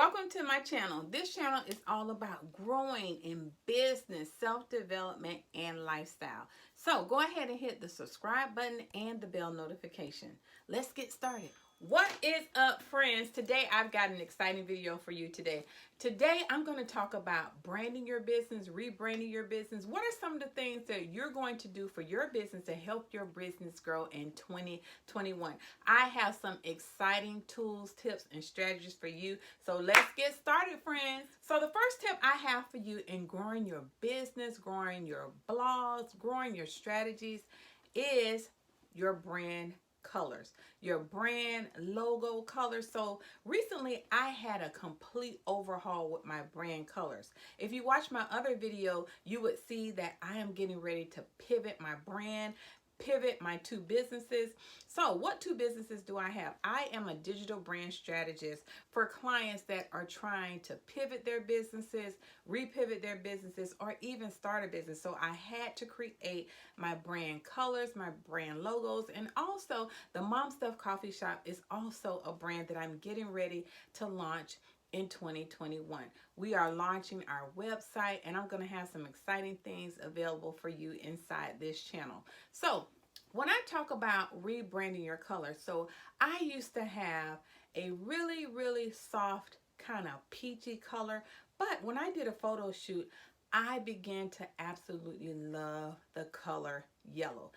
Welcome to my channel. This channel is all about growing in business, self-development, and lifestyle. So go ahead and hit the subscribe button and the bell notification. Let's get started. What is up, friends? Today I've got an exciting video for you today. Today I'm going to talk about branding your business, rebranding your business. What are some of the things that you're going to do for your business to help your business grow in 2021? I have some exciting tools, tips, and strategies for you. So let's get started, friends. So the first tip I have for you in growing your business, growing your blogs, growing your strategies is your brand colors, your brand logo colors. So recently I had a complete overhaul with my brand colors. If you watch my other video, you would see that I am getting ready to pivot my brand, pivot my two businesses. So what two businesses do I have? I am a digital brand strategist for clients that are trying to pivot their businesses, repivot their businesses, or even start a business. So I had to create my brand colors, my brand logos, and also the Mom Stuff Coffee Shop is also a brand that I'm getting ready to launch in 2021. We are launching our website, and I'm going to have some exciting things available for you inside this channel. So when I talk about rebranding your colors, so I used to have a really soft kind of peachy color, but when I did a photo shoot, I began to absolutely love the color yellow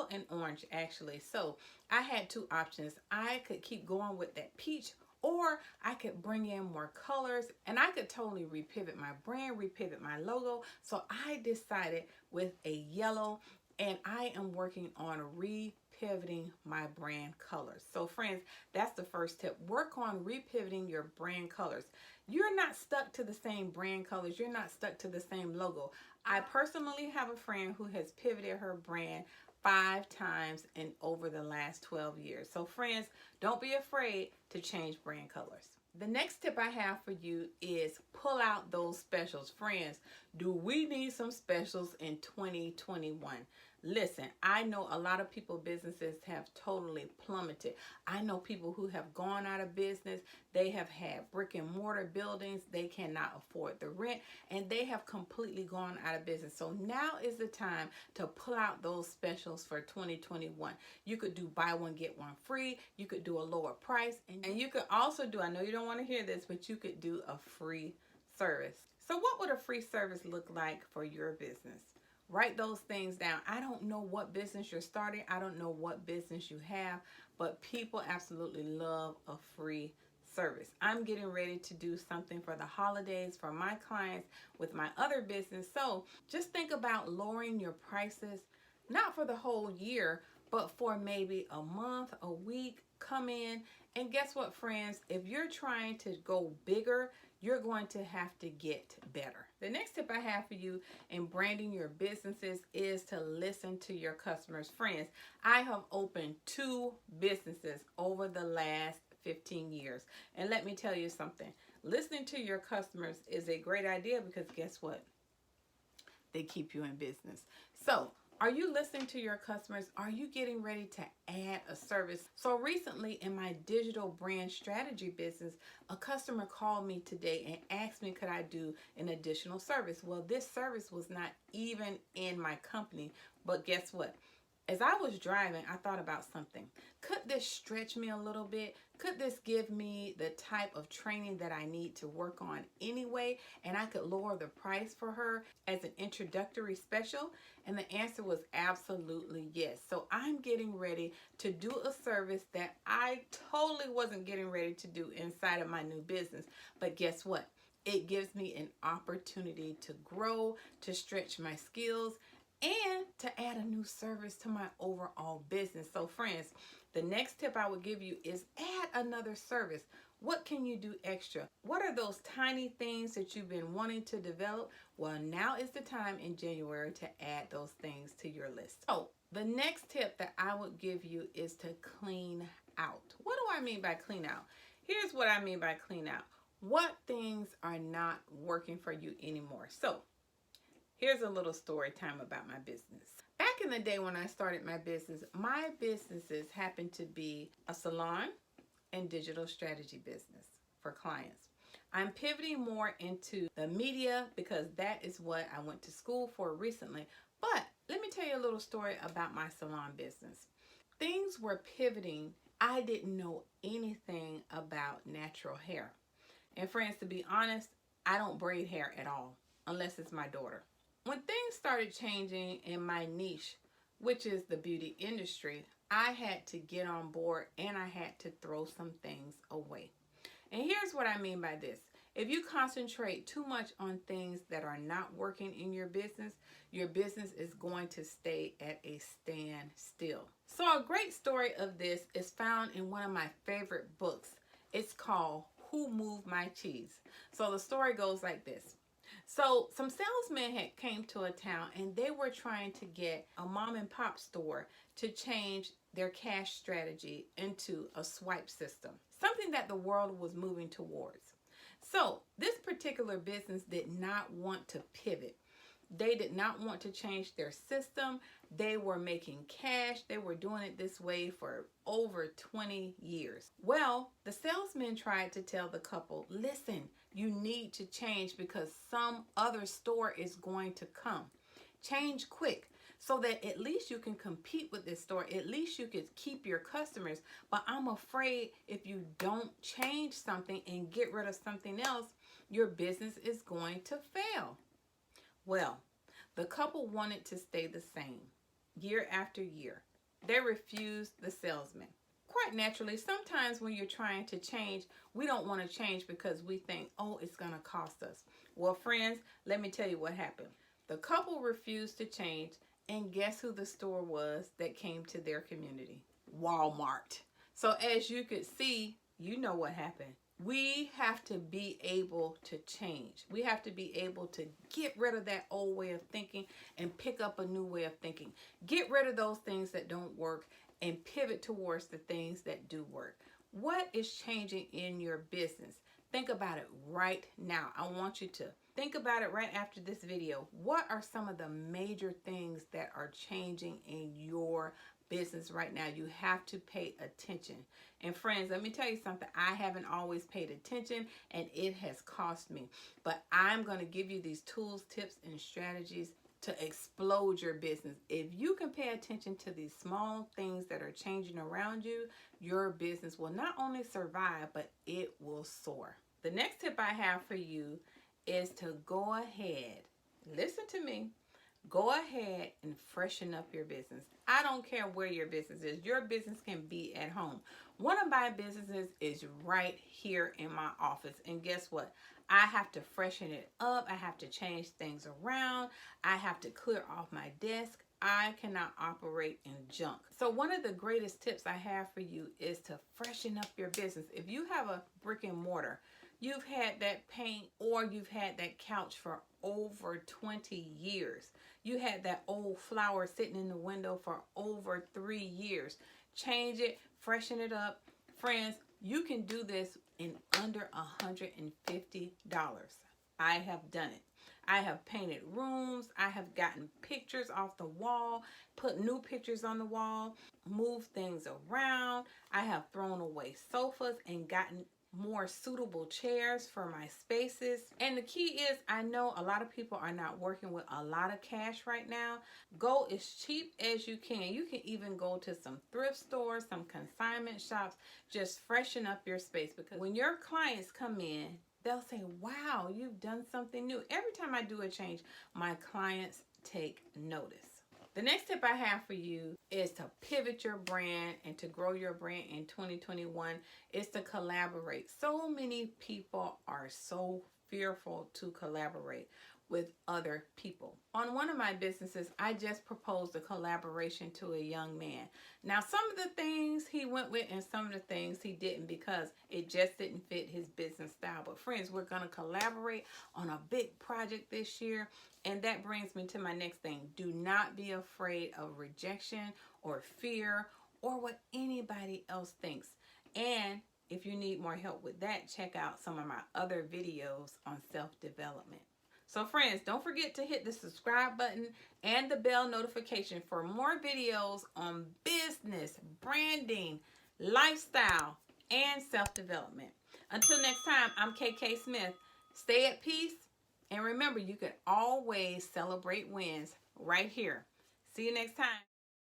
and orange, actually. So I had two options. I could keep going with that peach, or I could bring in more colors, and I could totally repivot my brand, repivot my logo. So I decided with a yellow, and I am working on repivoting my brand colors. So friends, that's the first tip. Work on repivoting your brand colors. You're not stuck to the same brand colors. You're not stuck to the same logo. I personally have a friend who has pivoted her brand 5 times in over the last 12 years. So friends, don't be afraid to change brand colors. The next tip I have for you is pull out those specials. Friends, do we need some specials in 2021? Listen, I know a lot of people businesses have totally plummeted. I know people who have gone out of business. They have had brick and mortar buildings. They cannot afford the rent, and they have completely gone out of business. So now is the time to pull out those specials for 2021. You could do buy one, get one free. You could do a lower price, and you could also do, I know you don't want to hear this, but you could do a free service. So what would a free service look like for your business? Write those things down. I don't know what business you're starting. I don't know what business you have, but people absolutely love a free service. I'm getting ready to do something for the holidays for my clients with my other business. So just think about lowering your prices, not for the whole year, but for maybe a month, a week. Come in, and guess what, friends? If you're trying to go bigger, you're going to have to get better. The next tip I have for you in branding your businesses is to listen to your customers. Friends, I have opened 2 businesses over the last 15 years. And let me tell you something. Listening to your customers is a great idea, because guess what? They keep you in business. So are you listening to your customers? Are you getting ready to add a service? So recently in my digital brand strategy business, a customer called me today and asked me, could I do an additional service? Well, this service was not even in my company, but guess what? As I was driving, I thought about something. Could this stretch me a little bit? Could this give me the type of training that I need to work on anyway? And I could lower the price for her as an introductory special? And the answer was absolutely yes. So I'm getting ready to do a service that I totally wasn't getting ready to do inside of my new business. But guess what? It gives me an opportunity to grow, to stretch my skills, and to add a new service to my overall business. So friends, the next tip I would give you is add another service. What can you do extra? What are those tiny things that you've been wanting to develop? Well, now is the time in January to add those things to your list. So the next tip that I would give you is to clean out. What do I mean by clean out? Here's what I mean by clean out. What things are not working for you anymore? So here's a little story time about my business. Back in the day when I started my businesses happened to be a salon and digital strategy business for clients. I'm pivoting more into the media because that is what I went to school for recently. But let me tell you a little story about my salon business. Things were pivoting. I didn't know anything about natural hair. And friends, to be honest, I don't braid hair at all unless it's my daughter. When things started changing in my niche, which is the beauty industry, I had to get on board and I had to throw some things away. And here's what I mean by this. If you concentrate too much on things that are not working in your business is going to stay at a standstill. So a great story of this is found in one of my favorite books. It's called Who Moved My Cheese? So the story goes like this. So some salesmen had came to a town and they were trying to get a mom and pop store to change their cash strategy into a swipe system, something that the world was moving towards. So this particular business did not want to pivot. They did not want to change their system. They were making cash. They were doing it this way for over 20 years. Well, the salesman tried to tell the couple, listen, you need to change because some other store is going to come. Change quick so that at least you can compete with this store. At least you could keep your customers. But I'm afraid if you don't change something and get rid of something else, your business is going to fail. Well, the couple wanted to stay the same year after year. They refused the salesman. Quite naturally, sometimes when you're trying to change, we don't want to change because we think, oh, it's going to cost us. Well, friends, let me tell you what happened. The couple refused to change, and guess who the store was that came to their community? Walmart. So as you could see, you know what happened. We have to be able to change. We have to be able to get rid of that old way of thinking and pick up a new way of thinking. Get rid of those things that don't work and pivot towards the things that do work. What is changing in your business? Think about it right now. I want you to think about it right after this video. What are some of the major things that are changing in your business right now? You have to pay attention. And friends, let me tell you something. I haven't always paid attention and it has cost me. But I'm going to give you these tools, tips, and strategies to explode your business. If you can pay attention to these small things that are changing around you, your business will not only survive, but it will soar. The next tip I have for you is to go ahead, listen to me, go ahead and freshen up your business. I don't care where your business is. Your business can be at home. One of my businesses is right here in my office. And guess what? I have to freshen it up. I have to change things around. I have to clear off my desk. I cannot operate in junk. So one of the greatest tips I have for you is to freshen up your business. If you have a brick and mortar, you've had that paint or you've had that couch for over 20 years. You had that old flower sitting in the window for over 3 years. Change it, freshen it up. Friends, you can do this in under $150. I have done it. I have painted rooms. I have gotten pictures off the wall, put new pictures on the wall, moved things around. I have thrown away sofas and gotten more suitable chairs for my spaces. And the key is, I know a lot of people are not working with a lot of cash right now. Go as cheap as you can. You can even go to some thrift stores, some consignment shops. Just freshen up your space, because when your clients come in, they'll say, wow, you've done something new. Every time I do a change, my clients take notice. The next tip I have for you is to pivot your brand and to grow your brand in 2021 is to collaborate. So many people are so fearful to collaborate with other people. On one of my businesses, I just proposed a collaboration to a young man. Now, some of the things he went with and some of the things he didn't, because it just didn't fit his business style. But friends, we're going to collaborate on a big project this year. And that brings me to my next thing. Do not be afraid of rejection or fear or what anybody else thinks. And if you need more help with that, check out some of my other videos on self-development. So friends, don't forget to hit the subscribe button and the bell notification for more videos on business, branding, lifestyle, and self-development. Until next time, I'm KK Smith. Stay at peace, and remember, you can always celebrate wins right here. See you next time.